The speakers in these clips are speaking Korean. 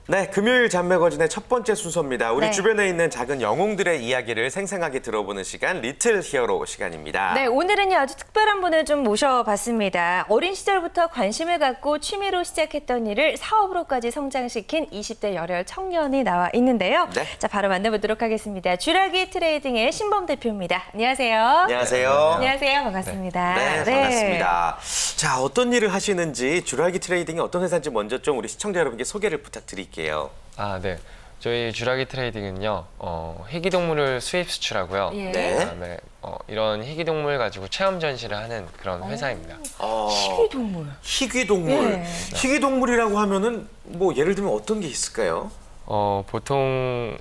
네, 금요일 잔매거진의 첫 번째 순서입니다. 우리 네. 주변에 있는 작은 영웅들의 이야기를 생생하게 들어보는 시간, 리틀 히어로 시간입니다. 네, 오늘은요 아주 특별한 분을 좀 모셔봤습니다. 어린 시절부터 관심을 갖고 취미로 시작했던 일을 사업으로까지 성장시킨 20대 열혈 청년이 나와 있는데요. 네. 자, 바로 만나보도록 하겠습니다. 쥬라기 트레이딩의 신범 대표입니다. 안녕하세요. 안녕하세요. 안녕하세요. 반갑습니다. 네, 반갑습니다. 자, 어떤 일을 하시는지, 쥬라기 트레이딩이 어떤 회사인지 먼저 좀 우리 시청자 여러분께 소개를 부탁드릴게요. 아, 네. 저희 쥬라기 트레이딩은요, 희귀동물을 수입 수출하고요. 예. 네. 그다음에 이런 희귀동물 가지고 체험 전시를 하는 그런 회사입니다. 희귀동물. 희귀동물. 예. 희귀동물이라고 하면은 뭐 예를 들면 어떤 게 있을까요? 보통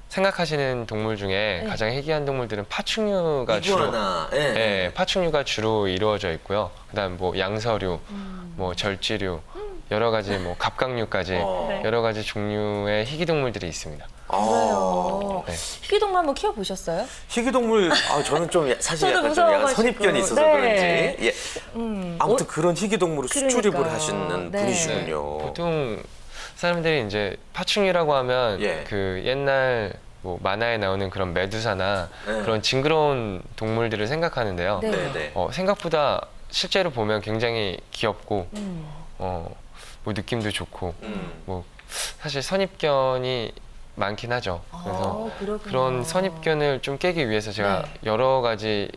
생각하시는 동물 중에 네. 가장 희귀한 동물들은 파충류가 주로 이구아나. 예. 네, 파충류가 주로 이루어져 있고요. 그다음 뭐 양서류, 뭐 절지류, 여러 가지 뭐 갑각류까지 네. 여러 가지 종류의 희귀동물들이 있습니다. 그래요. 네. 희귀동물 한번 키워보셨어요? 희귀동물, 저는 좀 사실 저도 약간 좀 약간 무서워가지고. 선입견이 있어서 네. 그런지. 예. 아무튼 그런 희귀동물을 수출입을 그러니까요. 하시는 네. 분이시군요. 보통 사람들이 이제 파충류라고 하면 예. 그 옛날 뭐 만화에 나오는 그런 메두사나 네. 그런 징그러운 동물들을 생각하는데요. 네. 네네. 생각보다 실제로 보면 굉장히 귀엽고 음. 뭐 느낌도 좋고 음. 뭐 사실 선입견이 많긴 하죠. 그래서 그렇군요. 그런 선입견을 좀 깨기 위해서 제가 네. 여러 가지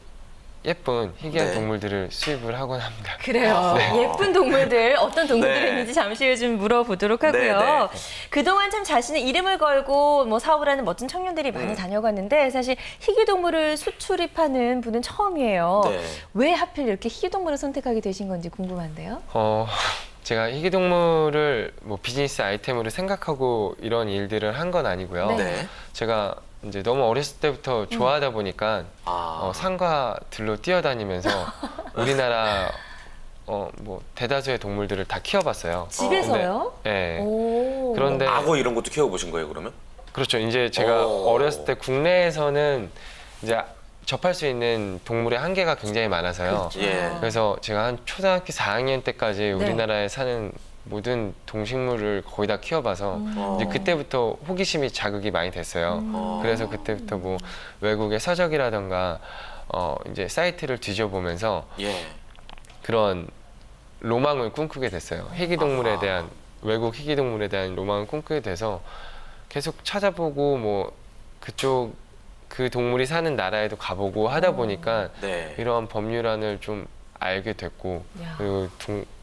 예쁜 희귀한 네. 동물들을 수입을 하곤 합니다. 그래요. 예쁜 동물들, 어떤 동물들이 네. 있는지 잠시 후에 좀 물어보도록 하고요. 네, 네. 그동안 참 자신의 이름을 걸고 뭐 사업을 하는 멋진 청년들이 많이 다녀갔는데 사실 희귀동물을 수출입하는 분은 처음이에요. 네. 왜 하필 이렇게 희귀동물을 선택하게 되신 건지 궁금한데요. 제가 희귀동물을 뭐 비즈니스 아이템으로 생각하고 이런 일들을 한 건 아니고요. 네. 네. 제가 이제 너무 어렸을 때부터 좋아하다 보니까 산과 들로 뛰어다니면서 우리나라 뭐 대다수의 동물들을 다 키워봤어요. 집에서요? 네. 오. 그런데 악어 이런 것도 키워보신 거예요, 그러면? 그렇죠. 이제 제가 오. 어렸을 때 국내에서는 이제 접할 수 있는 동물의 한계가 굉장히 많아서요. 그렇죠. 예. 그래서 제가 한 초등학교 4학년 때까지 우리나라에 사는 모든 동식물을 거의 다 키워봐서 이제 그때부터 호기심이 자극이 많이 됐어요. 그래서 그때부터 뭐 외국의 서적이라던가 이제 사이트를 뒤져보면서 예. 그런 로망을 꿈꾸게 됐어요. 희귀동물에 대한 외국 희귀동물에 대한 로망을 꿈꾸게 돼서 계속 찾아보고 뭐 그쪽 그 동물이 사는 나라에도 가보고 하다 보니까 네. 이러한 법률안을 좀 알게 됐고 야. 그리고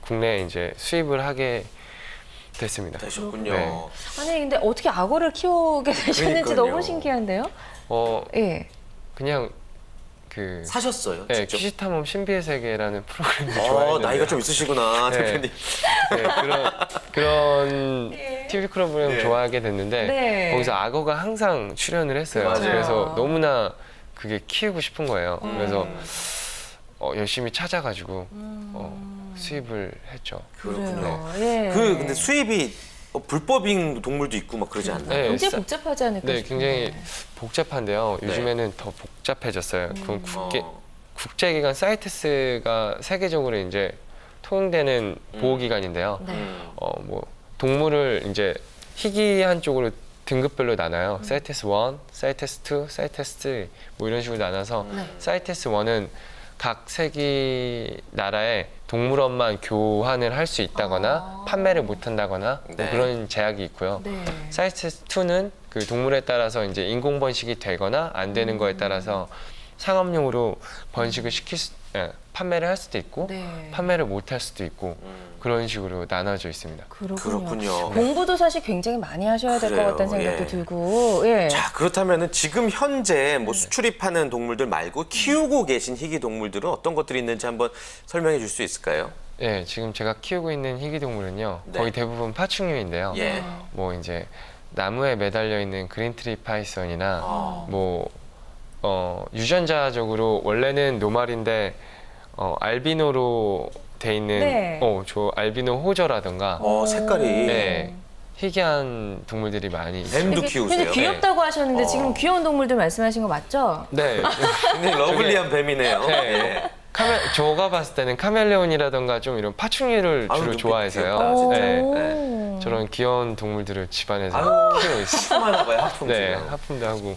국내에 이제 수입을 하게 됐습니다. 되셨군요. 네. 아니 근데 어떻게 악어를 키우게 되셨는지 그러니까요. 너무 신기한데요. 예. 그냥 사셨어요, 네, 직접? 퀴즈탐험 신비의 세계라는 프로그램을 좋아했는데 나이가 좀 있으시구나, 네. 대표님. 네, 그런 TV 프로그램을 네. 좋아하게 됐는데 네. 거기서 악어가 항상 출연을 했어요. 맞아요. 그래서 너무나 그게 키우고 싶은 거예요. 그래서 열심히 찾아가지고 수입을 했죠. 그렇군요. 예. 근데 수입이 불법인 동물도 있고 막 그러지 않나요? 네, 굉장히 복잡하지 않을까 네, 싶은데. 굉장히 복잡한데요. 요즘에는 더 복잡해졌어요. 그건 국제기관 사이테스가 세계적으로 이제 통용되는 보호기관인데요. 네. 뭐 동물을 이제 희귀한 쪽으로 등급별로 나눠요. 사이테스 1, 사이테스 2, 사이테스 3 뭐 이런 식으로 나눠서 사이테스 1은 각 세계 나라에 동물원만 교환을 할 수 있다거나 판매를 못 한다거나 뭐 네. 그런 제약이 있고요. 네. 사이테스 2는 그 동물에 따라서 이제 인공 번식이 되거나 안 되는 거에 따라서 상업용으로 번식을 판매를 할 수도 있고 네. 판매를 못 할 수도 있고 그런 식으로 나눠져 있습니다. 그렇군요. 공부도 사실 굉장히 많이 하셔야 될 것 그래요. 같다는 생각도 예. 들고. 예. 자, 그렇다면은 지금 현재 뭐 수출입하는 동물들 말고 키우고 계신 희귀 동물들은 어떤 것들이 있는지 한번 설명해 줄 수 있을까요? 네, 지금 제가 키우고 있는 희귀동물은요. 네. 거의 대부분 파충류인데요. 예. 뭐 이제 나무에 매달려 있는 그린트리 파이썬이나 뭐 유전자적으로 원래는 노말인데 알비노로 돼 있는 네. 저 알비노 호저라든가 색깔이. 네, 희귀한 동물들이 많이 있어요. 뱀도 근데 키우세요? 귀엽다고 하셨는데 지금 귀여운 동물들 말씀하신 거 맞죠? 네. 굉장히 러블리한 뱀이네요. 네. 예. 저가 봤을 때는 카멜레온이라던가 좀 이런 파충류를 아유, 주로 눈빛 좋아해서요. 귀엽다, 진짜. 네. 오. 저런 귀여운 동물들을 집안에서 아유, 키우고 있어요. 하품하나 봐요, 하품. 네, 지금. 하품도 하고.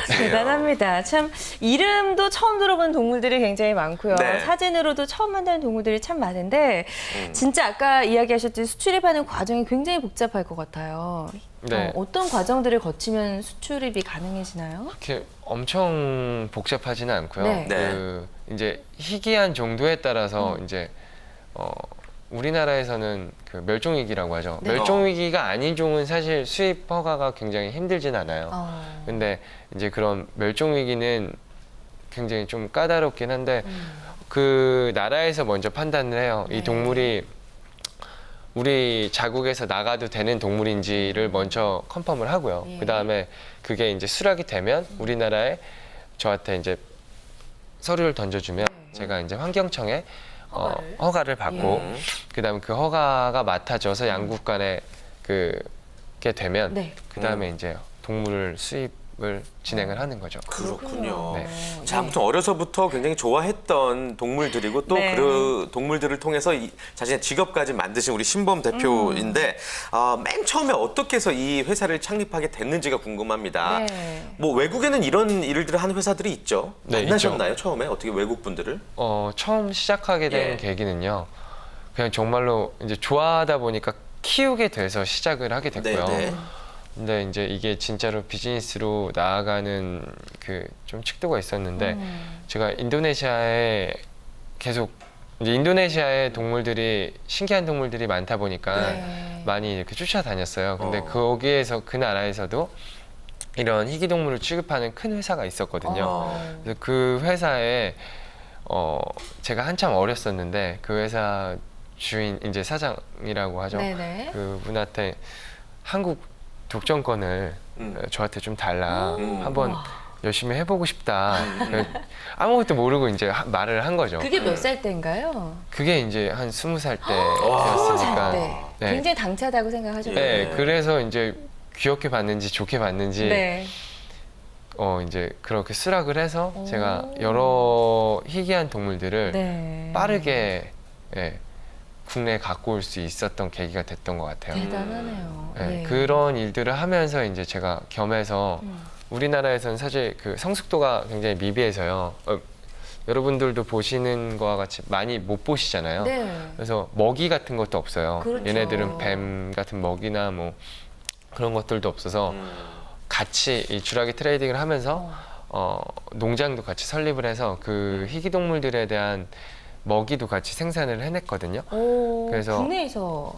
대단합니다. 참 이름도 처음 들어보는 동물들이 굉장히 많고요. 네. 사진으로도 처음 만나는 동물들이 참 많은데 진짜 아까 이야기하셨듯이 수출입하는 과정이 굉장히 복잡할 것 같아요. 네. 어떤 과정들을 거치면 수출입이 가능해지나요? 그렇게 엄청 복잡하지는 않고요. 네. 그 이제 희귀한 정도에 따라서 이제 우리나라에서는 그 멸종위기라고 하죠. 네. 멸종위기가 아닌 종은 사실 수입 허가가 굉장히 힘들진 않아요. 근데 이제 그런 멸종위기는 굉장히 좀 까다롭긴 한데 그 나라에서 먼저 판단을 해요. 네. 이 동물이 우리 자국에서 나가도 되는 동물인지를 먼저 컨펌을 하고요. 예. 그 다음에 그게 이제 수락이 되면 우리나라에 저한테 이제 서류를 던져주면 제가 이제 환경청에 허가를 받고 예. 그다음에 그 허가가 맡아져서 양국 간에 그게 되면 네. 그다음에 이제 동물을 수입을 진행을 하는 거죠. 그렇군요. 네. 자, 아무튼 어려서부터 굉장히 좋아했던 동물들이고 또 네. 그 동물들을 통해서 자신의 직업까지 만드신 우리 신범 대표인데 맨 처음에 어떻게 해서 이 회사를 창립하게 됐는지가 궁금합니다. 네. 뭐 외국에는 이런 일들을 하는 회사들이 있죠. 네, 만나셨나요? 처음에 어떻게 외국 분들을? 처음 시작하게 된 예. 계기는요. 그냥 정말로 이제 좋아하다 보니까 키우게 돼서 시작을 하게 됐고요. 네. 근데 이제 이게 진짜로 비즈니스로 나아가는 그 좀 칙도가 있었는데 제가 인도네시아에 계속 이제 인도네시아의 동물들이 신기한 동물들이 많다 보니까 네. 많이 이렇게 쫓아다녔어요. 근데 어. 거기에서 그 나라에서도 이런 희귀 동물을 취급하는 큰 회사가 있었거든요. 그래서 그 회사에 제가 한참 어렸었는데 그 회사 주인 이제 사장이라고 하죠. 네네. 그분한테 한국 독점권을 저한테 좀 달라. 한번 열심히 해보고 싶다. 아무것도 모르고 이제 말을 한 거죠. 그게 몇 살 때인가요? 그게 이제 한 20살 20살 때였으니까. 때. 네. 굉장히 당차다고 생각하셨나요? 네, 그래서 이제 귀엽게 봤는지 좋게 봤는지 네. 이제 그렇게 수락을 해서 오. 제가 여러 희귀한 동물들을 네. 빠르게 국내에 갖고 올 수 있었던 계기가 됐던 것 같아요. 대단하네요. 네, 예. 그런 일들을 하면서 이제 제가 겸해서 우리나라에서는 사실 그 성숙도가 굉장히 미비해서요. 여러분들도 보시는 거와 같이 많이 못 보시잖아요. 네. 그래서 먹이 같은 것도 없어요. 그렇죠. 얘네들은 뱀 같은 먹이나 뭐 그런 것들도 없어서 같이 이 주라기 트레이딩을 하면서 농장도 같이 설립을 해서 그 희귀 동물들에 대한 먹이도 같이 생산을 해냈거든요. 오, 그래서- 국내에서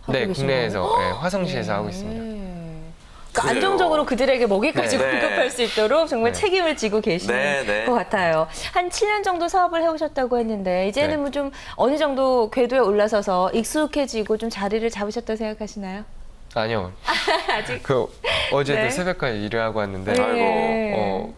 하고 네, 계신 국내에서 거예요? 화성시에서 네. 하고 있습니다. 그러니까 그래요. 안정적으로 그들에게 먹이까지 네. 공급할 수 있도록 정말 네. 책임을 지고 계시는 네, 네. 것 같아요. 한 7년 정도 사업을 해오셨다고 했는데 이제는 네. 뭐 좀 어느 정도 궤도에 올라서서 익숙해지고 좀 자리를 잡으셨다고 생각하시나요? 아니요. 아직 어제도 네. 새벽까지 일을 하고 왔는데 아이고.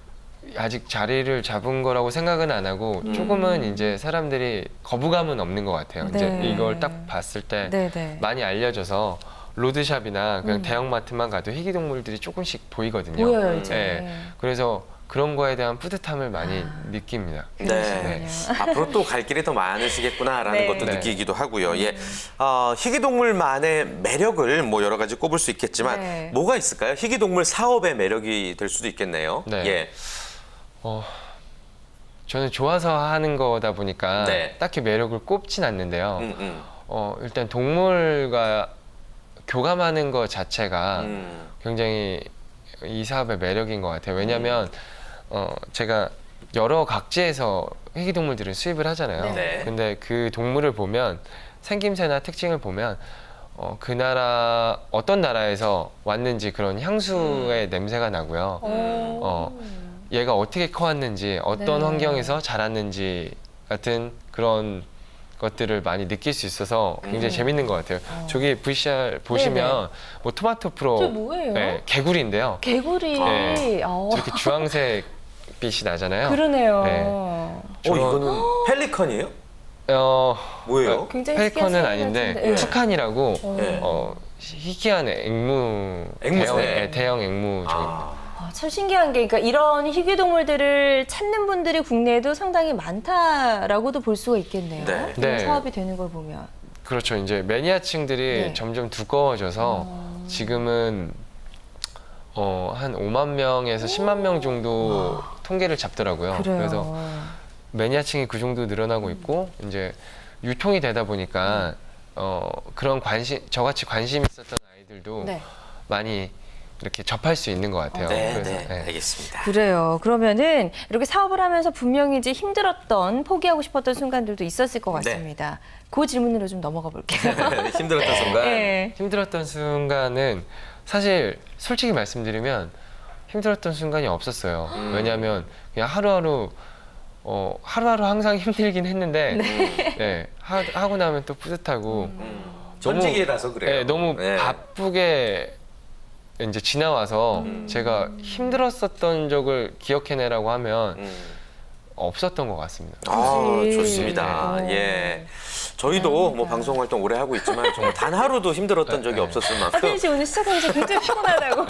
아직 자리를 잡은 거라고 생각은 안 하고 조금은 이제 사람들이 거부감은 없는 것 같아요. 이제 네. 이걸 딱 봤을 때 네네. 많이 알려져서 로드샵이나 그냥 대형마트만 가도 희귀 동물들이 조금씩 보이거든요. 보여요 이제. 네. 그래서 그런 거에 대한 뿌듯함을 많이 느낍니다. 네. 그러시군요. 앞으로 또 갈 길이 더 많으시겠구나라는 네. 것도 네. 느끼기도 하고요. 예. 희귀동물만의 매력을 뭐 여러 가지 꼽을 수 있겠지만 네. 뭐가 있을까요? 희귀동물 사업의 매력이 될 수도 있겠네요. 네. 예. 저는 좋아서 하는 거다 보니까 네. 딱히 매력을 꼽진 않는데요. 음. 일단 동물과 교감하는 것 자체가 굉장히 이 사업의 매력인 것 같아요. 왜냐하면 제가 여러 각지에서 희귀 동물들을 수입을 하잖아요. 네. 근데 그 동물을 보면 생김새나 특징을 보면 그 나라 어떤 나라에서 왔는지 그런 향수의 냄새가 나고요. 얘가 어떻게 커왔는지 어떤 네. 환경에서 자랐는지 같은 그런 것들을 많이 느낄 수 있어서 굉장히 재밌는 것 같아요. 저기 VCR 보시면 뭐 토마토 프로 저 뭐예요? 네, 개구리인데요. 개구리. 네. 어, 저렇게 주황색 빛이 나잖아요. 그러네요. 네. 이거는 펠리컨이에요? 뭐예요? 굉장히 펠리컨은 특이한 아닌데 사진 같은데. 투칸이라고 네. 희귀한 앵무, 앵무새. 대형 앵무 종입니다. 아, 참 신기한 게, 그러니까 이런 희귀동물들을 찾는 분들이 국내에도 상당히 많다라고도 볼 수가 있겠네요. 네. 이런 네. 사업이 되는 걸 보면. 그렇죠. 이제 매니아층들이 네. 점점 두꺼워져서 지금은 한 5만 명에서 10만 명 정도 통계를 잡더라고요. 그래요. 그래서 매니아층이 그 정도 늘어나고 있고 이제 유통이 되다 보니까 그런 저같이 관심 있었던 아이들도 네. 많이 이렇게 접할 수 있는 것 같아요. 네, 그래서, 네, 네. 알겠습니다. 그래요. 그러면은 이렇게 사업을 하면서 분명히 이제 힘들었던, 포기하고 싶었던 순간들도 있었을 것 네. 같습니다. 그 질문으로 좀 넘어가 볼게요. 힘들었던 순간. 네. 힘들었던 순간은 사실 솔직히 말씀드리면 힘들었던 순간이 없었어요. 왜냐하면 그냥 하루하루 항상 힘들긴 했는데 네, 하고 나면 또 뿌듯하고 전직이라서 그래요. 네, 너무 네. 바쁘게 이제 지나와서 제가 힘들었었던 적을 기억해내라고 하면 없었던 것 같습니다. 아, 그치. 좋습니다. 네. 예. 저희도 뭐 방송 활동 오래 하고 있지만 정말 단 하루도 힘들었던 적이 없었을 만큼 하빈 씨 오늘 시작하면서 굉장히 피곤하다고.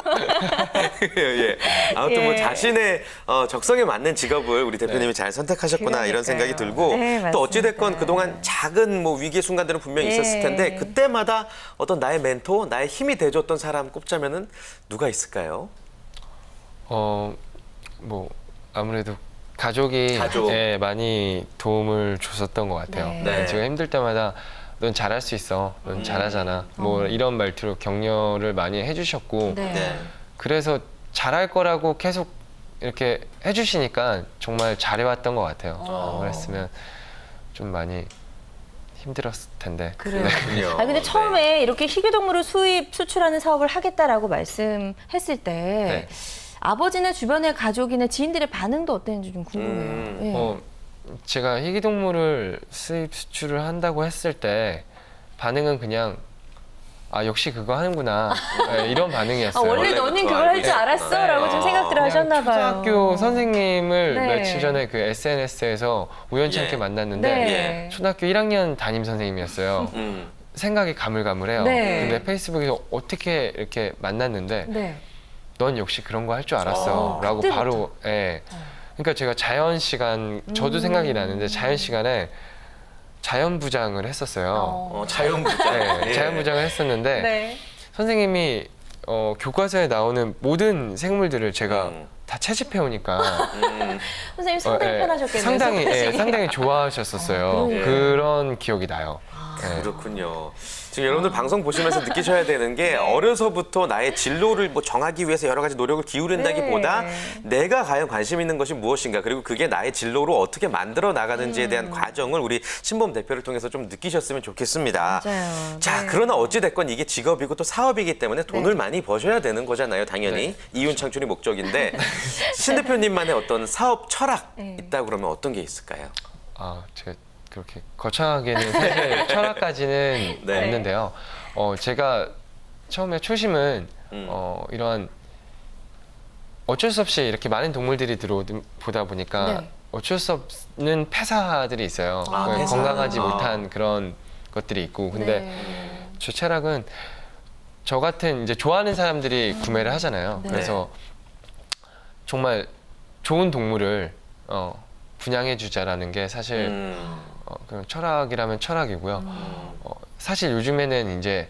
예. 아무튼 뭐 예. 자신의 적성에 맞는 직업을 우리 대표님이 잘 선택하셨구나 이런 생각이 들고 네, 또 어찌됐건 맞습니다. 그동안 작은 뭐 위기의 순간들은 분명히 예. 있었을 텐데 그때마다 어떤 나의 멘토, 나의 힘이 돼줬던 사람 꼽자면은 누가 있을까요? 뭐 아무래도 가족이 가족. 예, 많이 도움을 줬었던 것 같아요. 네. 네. 제가 힘들 때마다 넌 잘할 수 있어, 넌 잘하잖아, 뭐 이런 말투로 격려를 많이 해주셨고 네. 그래서 잘할 거라고 계속 이렇게 해주시니까 정말 잘해왔던 것 같아요. 그랬으면 좀 많이 힘들었을 텐데. 그래요. 그렇군요. 아 근데 처음에 이렇게 희귀동물을 수입 수출하는 사업을 하겠다라고 말씀했을 때 네. 아버지나 주변의 가족이나 지인들의 반응도 어땠는지 좀 궁금해요. 예. 제가 희귀동물을 수입 수출을 한다고 했을 때 반응은 그냥 역시 그거 하는구나 네, 이런 반응이었어요. 원래 원래부터 너는 그걸 할 줄 알고 알았어라고 있었구나. 좀 생각들을 그냥 하셨나 봐요. 초등학교 선생님을 네. 며칠 전에 그 SNS에서 우연찮게 예. 만났는데 네. 초등학교 1학년 담임 선생님이었어요. 생각이 가물가물해요. 네. 근데 페이스북에서 어떻게 이렇게 만났는데 네. 넌 역시 그런 거 할 줄 알았어 라고 그때부터. 바로 그러니까 제가 자연 시간 저도 생각이 나는데 자연 시간에 자연부장을 했었어요. 자연부장. 네, 예. 자연부장을 했었는데 네. 선생님이 교과서에 나오는 모든 생물들을 제가 다 채집해 오니까 선생님 상당히 편하셨겠네요. 상당히 좋아하셨었어요. 그래요? 그런 기억이 나요. 네. 그렇군요. 지금 여러분들 방송 보시면서 느끼셔야 되는 게 어려서부터 나의 진로를 뭐 정하기 위해서 여러 가지 노력을 기울인다기보다 네. 내가 과연 관심 있는 것이 무엇인가 그리고 그게 나의 진로로 어떻게 만들어 나가는지에 대한 과정을 우리 신범 대표를 통해서 좀 느끼셨으면 좋겠습니다. 맞아요. 자, 네. 그러나 어찌됐건 이게 직업이고 또 사업이기 때문에 돈을 많이 버셔야 되는 거잖아요. 당연히 이윤 창출이 목적인데 신 대표님만의 어떤 사업 철학 있다 그러면 어떤 게 있을까요? 제가 그렇게 거창하게는 사실 철학까지는 네. 없는데요. 제가 처음에 초심은 이러한 어쩔 수 없이 이렇게 많은 동물들이 들어오다 보니까 네. 어쩔 수 없는 폐사들이 있어요. 폐사. 건강하지 못한 그런 것들이 있고. 근데 네. 제 철학은 저 같은 이제 좋아하는 사람들이 구매를 하잖아요. 네. 그래서 정말 좋은 동물을 분양해 주자라는 게 사실 그냥 철학이라면 철학이고요. 사실 요즘에는 이제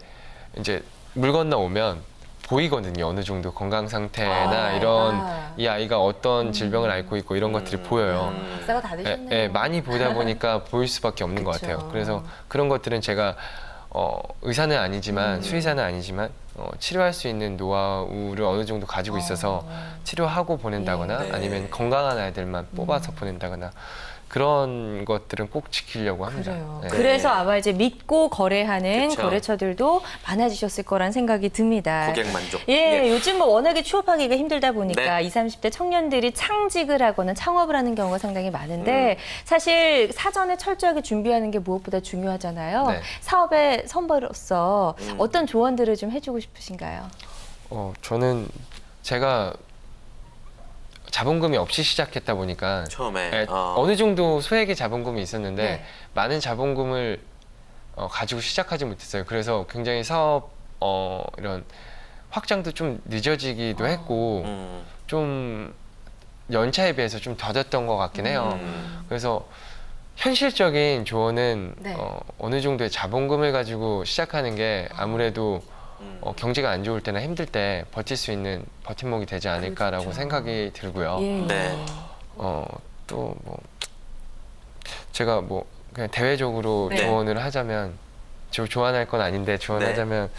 물 건너 오면 보이거든요. 어느 정도 건강 상태나 이런 이 아이가 어떤 질병을 앓고 있고 이런 것들이 보여요. 박사가 다 되셨네요. 많이 보다 보니까 보일 수밖에 없는 것 그쵸. 같아요. 그래서 그런 것들은 제가 의사는 아니지만 수의사는 아니지만 치료할 수 있는 노하우를 어느 정도 가지고 있어서 치료하고 보낸다거나 네. 아니면 건강한 아이들만 뽑아서 보낸다거나 그런 것들은 꼭 지키려고 합니다. 그래요. 네. 그래서 아마 이제 믿고 거래하는 그쵸. 거래처들도 많아지셨을 거란 생각이 듭니다. 고객 만족. 예, 요즘 뭐 워낙에 취업하기가 힘들다 보니까 네. 20, 30대 청년들이 창직을 하거나 창업을 하는 경우가 상당히 많은데 사실 사전에 철저하게 준비하는 게 무엇보다 중요하잖아요. 네. 사업의 선배로서 어떤 조언들을 좀 해주고 싶으신가요? 저는 제가 자본금이 없이 시작했다 보니까 처음에 어느 정도 소액의 자본금이 있었는데 네. 많은 자본금을 가지고 시작하지 못했어요. 그래서 굉장히 사업 이런 확장도 좀 늦어지기도 했고 좀 연차에 비해서 좀 더뎠던 것 같긴 해요. 그래서 현실적인 조언은 네. 어느 정도의 자본금을 가지고 시작하는 게 아무래도 경제가 안 좋을 때나 힘들 때 버틸 수 있는 버팀목이 되지 않을까라고 그렇죠. 생각이 들고요. 예. 네. 또 뭐 제가 뭐 그냥 대외적으로 네. 조언을 하자면 저 조언할 건 아닌데 조언하자면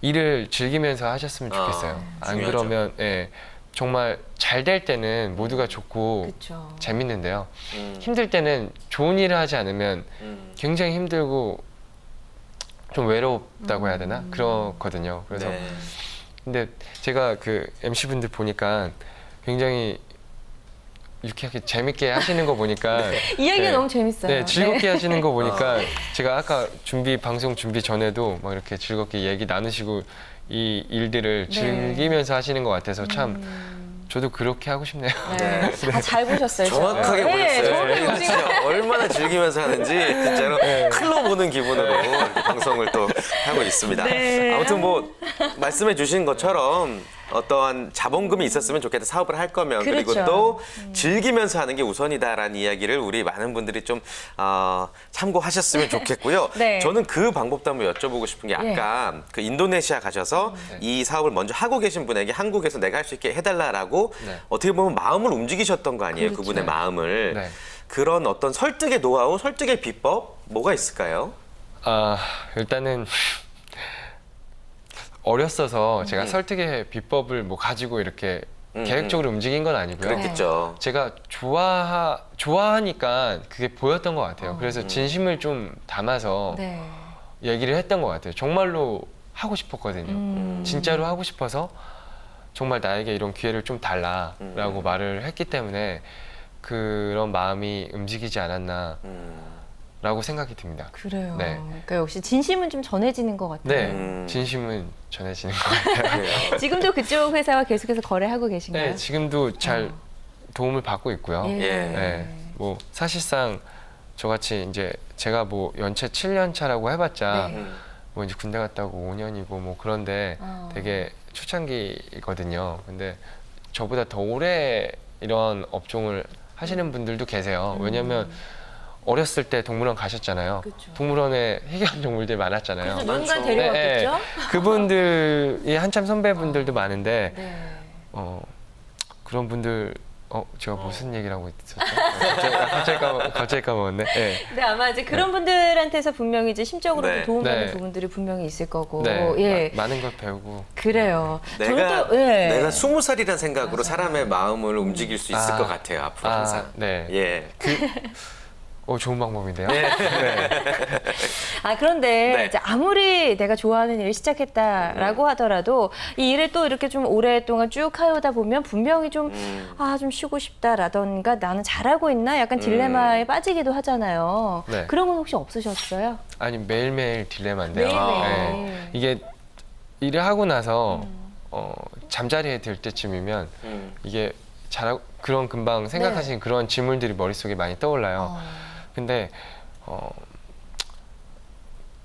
일을 즐기면서 하셨으면 좋겠어요. 안 중요하죠. 그러면 예, 정말 잘 될 때는 모두가 좋고 그렇죠. 재밌는데요. 음. 힘들 때는 좋은 일을 하지 않으면 굉장히 힘들고 좀 외롭다고 해야 되나? 그렇거든요. 그래서 네. 근데 제가 그 MC분들 보니까 굉장히 유쾌하게 재밌게 하시는 거 보니까 이야기가 네. 너무 재밌어요. 네, 즐겁게 하시는 거 보니까 제가 아까 방송 준비 전에도 막 이렇게 즐겁게 얘기 나누시고 이 일들을 네. 즐기면서 하시는 것 같아서 참 저도 그렇게 하고 싶네요. 네. 아, 잘 보셨어요. 정확하게 네, 보셨어요. 저는 저희가 진짜 얼마나 즐기면서 하는지 진짜로 클로 보는 기분으로 이렇게 방송을 또 하고 있습니다. 네. 아무튼 뭐 말씀해 주신 것처럼 어떠한 자본금이 있었으면 좋겠다. 사업을 할 거면. 그리고 그렇죠. 또 즐기면서 하는 게 우선이다라는 이야기를 우리 많은 분들이 좀 참고하셨으면 좋겠고요. 네. 저는 그 방법도 한번 여쭤보고 싶은 게 아까 그 인도네시아 가셔서 이 사업을 먼저 하고 계신 분에게 한국에서 내가 할 수 있게 해달라라고 네. 어떻게 보면 마음을 움직이셨던 거 아니에요. 그렇죠. 그분의 마음을. 네. 그런 어떤 설득의 노하우, 설득의 비법 뭐가 있을까요? 일단은 어렸어서 제가 설득의 비법을 뭐 가지고 이렇게 계획적으로 움직인 건 아니고요. 그랬겠죠. 제가 좋아하니까 그게 보였던 것 같아요. 그래서 진심을 좀 담아서 네. 얘기를 했던 것 같아요. 정말로 하고 싶었거든요. 진짜로 하고 싶어서 정말 나에게 이런 기회를 좀 달라라고 말을 했기 때문에 그런 마음이 움직이지 않았나라고 생각이 듭니다. 그래요. 네. 그러니까 역시 진심은 좀 전해지는 것 같아요. 네, 진심은 전해지는 것 같아요. 그래요. 지금도 그쪽 회사와 계속해서 거래하고 계신가요? 네, 지금도 잘 도움을 받고 있고요. 예. 네, 뭐 사실상 저같이 이제 제가 뭐 연차 7년 차라고 해봤자 네. 뭐 이제 군대 갔다 오고 5년이고 뭐 그런데 되게 초창기거든요. 근데 저보다 더 오래 이런 업종을 하시는 분들도 계세요. 왜냐면 어렸을 때 동물원 가셨잖아요. 그쵸. 동물원에 희귀한 동물들 많았잖아요. 누군가 많죠. 데려왔겠죠? 그분들이 한참 선배분들도 많은데 네. 그런 분들 제가 무슨 얘기를 하고 있었죠? 갑자기 까먹었네. 네. 네, 아마 이제 그런 분들한테서 분명히 이제 심적으로 네. 도움받는 네. 부분들이 분명히 있을 거고. 네. 예. 많은 걸 배우고. 그래요. 내가 저는 또, 예. 내가 20살이라는 생각으로 사람의 마음을 움직일 수 있을 것 같아요. 앞으로 항상. 네. 예. 좋은 방법인데요. 그런데 네. 이제 아무리 내가 좋아하는 일을 시작했다라고 하더라도 이 일을 또 이렇게 좀 오랫동안 쭉 하다 보면 분명히 좀 좀 쉬고 싶다라던가 나는 잘하고 있나 약간 딜레마에 빠지기도 하잖아요. 네. 그런 건 혹시 없으셨어요? 아니 매일매일 딜레마인데요. 매일매일. 네. 이게 일을 하고 나서 잠자리에 들 때쯤이면 이게 그런 금방 생각하신 그런 질문들이 머릿속에 많이 떠올라요. 근데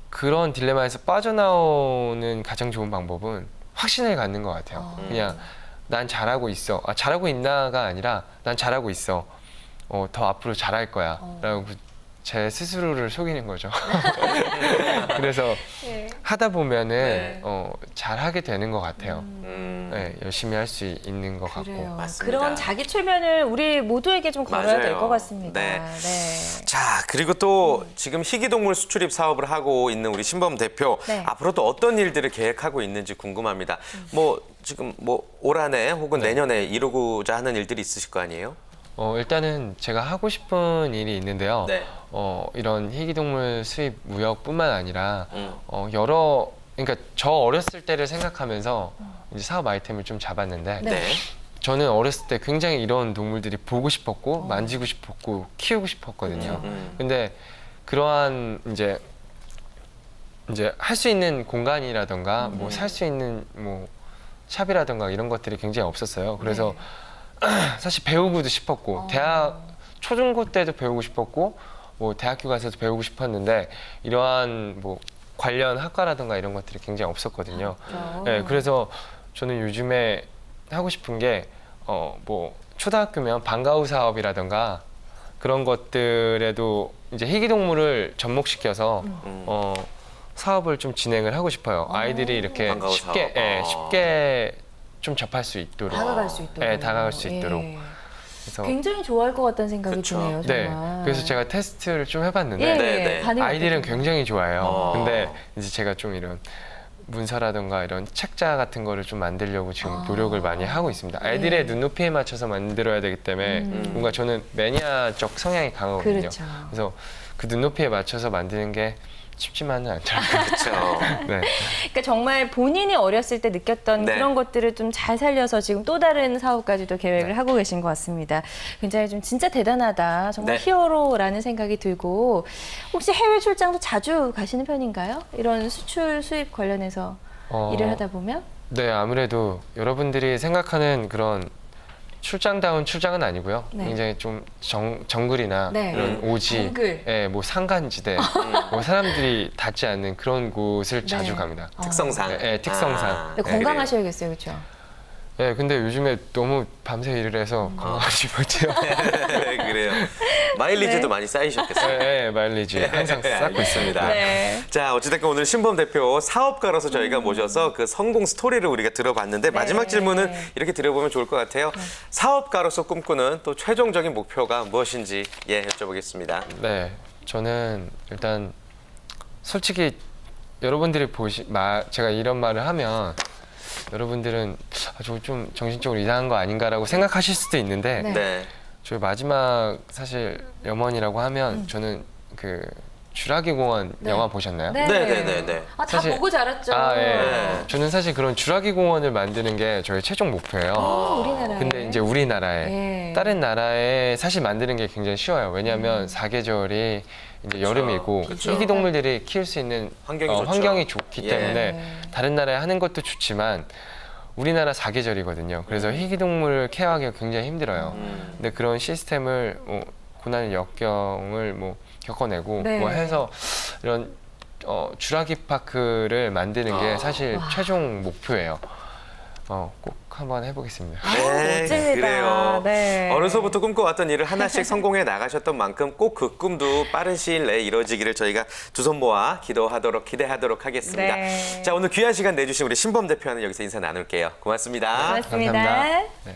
그런 딜레마에서 빠져나오는 가장 좋은 방법은 확신을 갖는 것 같아요. 그냥 난 잘하고 있어. 잘하고 있나가 아니라 난 잘하고 있어. 더 앞으로 잘할 거야. 라고 제 스스로를 속이는 거죠. 그래서 하다 보면은 잘하게 되는 것 같아요. 네, 열심히 할 수 있는 것 같고. 그래요. 맞습니다. 그런 자기 최면을 우리 모두에게 좀 걸어야 맞아요. 될 것 같습니다. 네. 네. 자, 그리고 또 지금 희귀동물 수출입 사업을 하고 있는 우리 신범 대표. 네. 앞으로 또 어떤 일들을 계획하고 있는지 궁금합니다. 뭐 지금 뭐 올 한해 혹은 내년에 이루고자 하는 일들이 있으실 거 아니에요? 일단은 제가 하고 싶은 일이 있는데요. 네. 이런 희귀동물 수입 무역뿐만 아니라 그러니까 저 어렸을 때를 생각하면서 이제 사업 아이템을 좀 잡았는데 네. 저는 어렸을 때 굉장히 이런 동물들이 보고 싶었고 만지고 싶었고 키우고 싶었거든요. 근데 그러한 이제 할 수 있는 공간이라던가 뭐 살 수 있는 뭐 샵이라던가 이런 것들이 굉장히 없었어요. 그래서 사실 배우고도 싶었고 초중고 때도 배우고 싶었고 뭐 대학교 가서도 배우고 싶었는데 이러한 뭐 관련 학과라든가 이런 것들이 굉장히 없었거든요. 네, 그래서 저는 요즘에 하고 싶은 게 뭐 초등학교면 방과 후 사업이라던가 그런 것들에도 이제 희귀동물을 접목시켜서 사업을 좀 진행을 하고 싶어요. 아이들이 이렇게 방과 후 쉽게 사업. 쉽게 좀 접할 수 있도록. 다가갈 수 있도록. 네, 다가갈 수 있도록. 예. 그래서 굉장히 좋아할 것 같다는 생각이 그쵸. 드네요. 네, 정말. 그래서 제가 테스트를 좀 예, 해봤는데 네. 반응이 아이들은 어떠세요? 굉장히 좋아해요. 어. 근데 이제 제가 좀 이런 문서라든가 이런 책자 같은 거를 좀 만들려고 지금 노력을 많이 하고 있습니다. 아이들의 눈높이에 맞춰서 만들어야 되기 때문에 뭔가 저는 매니아적 성향이 강하거든요. 그렇죠. 그래서 그 눈높이에 맞춰서 만드는 게 쉽지만은 않더라고요. 그렇죠. 네. 그러니까 정말 본인이 어렸을 때 느꼈던 네. 그런 것들을 좀 잘 살려서 지금 또 다른 사업까지도 계획을 하고 계신 것 같습니다. 굉장히 좀 진짜 대단하다. 정말 네. 히어로라는 생각이 들고 혹시 해외 출장도 자주 가시는 편인가요? 이런 수출 수입 관련해서 일을 하다 보면? 네, 아무래도 여러분들이 생각하는 그런 출장다운 출장은 아니고요. 네. 굉장히 좀 정글이나 네. 이런 오지, 정글. 뭐 산간지대, 뭐 사람들이 닿지 않는 그런 곳을 자주 갑니다. 특성상. 네, 특성상. 근데 건강하셔야겠어요, 그렇죠? 네, 근데 요즘에 너무 밤새 일을 해서 건강하지 못해요. 그래요. 마일리지도 네. 많이 쌓이셨겠어요. 네, 마일리지 항상 쌓고 있습니다. 네. 자, 어찌됐건 오늘 신범 대표 사업가로서 저희가 모셔서 그 성공 스토리를 우리가 들어봤는데 마지막 질문은 이렇게 드려보면 좋을 것 같아요. 사업가로서 꿈꾸는 또 최종적인 목표가 무엇인지 여쭤보겠습니다. 네, 저는 일단 솔직히 여러분들이 제가 이런 말을 하면 여러분들은 저 좀 정신적으로 이상한 거 아닌가라고 생각하실 수도 있는데 네. 네. 저희 마지막 사실 염원이라고 하면 저는 그 주라기 공원 영화 보셨나요? 네. 아, 다 사실- 보고 자랐죠. 예. 네. 저는 사실 그런 주라기 공원을 만드는 게 저희 최종 목표예요. 우리나라에. 근데 이제 우리나라에 예. 다른 나라에 사실 만드는 게 굉장히 쉬워요. 왜냐하면 사계절이 이제 여름이고 그쵸. 희귀동물들이 키울 수 있는 환경이 좋죠. 환경이 좋기 예. 때문에 다른 나라에 하는 것도 좋지만 우리나라 사계절이거든요. 그래서 희귀동물을 케어하기가 굉장히 힘들어요. 근데 그런 시스템을 고난의 역경을 겪어내고 네. 해서 이런 주라기 파크를 만드는 게 사실 최종 목표예요. 꼭 한번 해보겠습니다. 멋집니다. 그래요. 네. 어려서부터 꿈꿔왔던 일을 하나씩 성공해 나가셨던 만큼 꼭 그 꿈도 빠른 시일 내에 이루어지기를 저희가 두 손 모아 기대하도록 하겠습니다. 네. 자, 오늘 귀한 시간 내주신 우리 신범 대표와는 여기서 인사 나눌게요. 고맙습니다. 고맙습니다. 감사합니다. 네.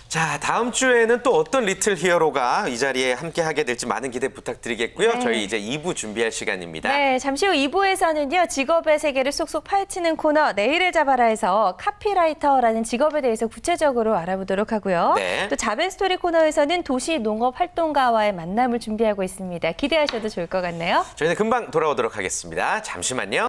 자, 다음 주에는 또 어떤 리틀 히어로가 이 자리에 함께 하게 될지 많은 기대 부탁드리겠고요. 네. 저희 이제 2부 준비할 시간입니다. 네, 잠시 후 2부에서는요, 직업의 세계를 쏙쏙 파헤치는 코너, 내일을 잡아라에서 카피라이터라는 직업에 대해서 구체적으로 알아보도록 하고요. 네. 또 자벤스토리 코너에서는 도시 농업 활동가와의 만남을 준비하고 있습니다. 기대하셔도 좋을 것 같네요. 저희는 금방 돌아오도록 하겠습니다. 잠시만요.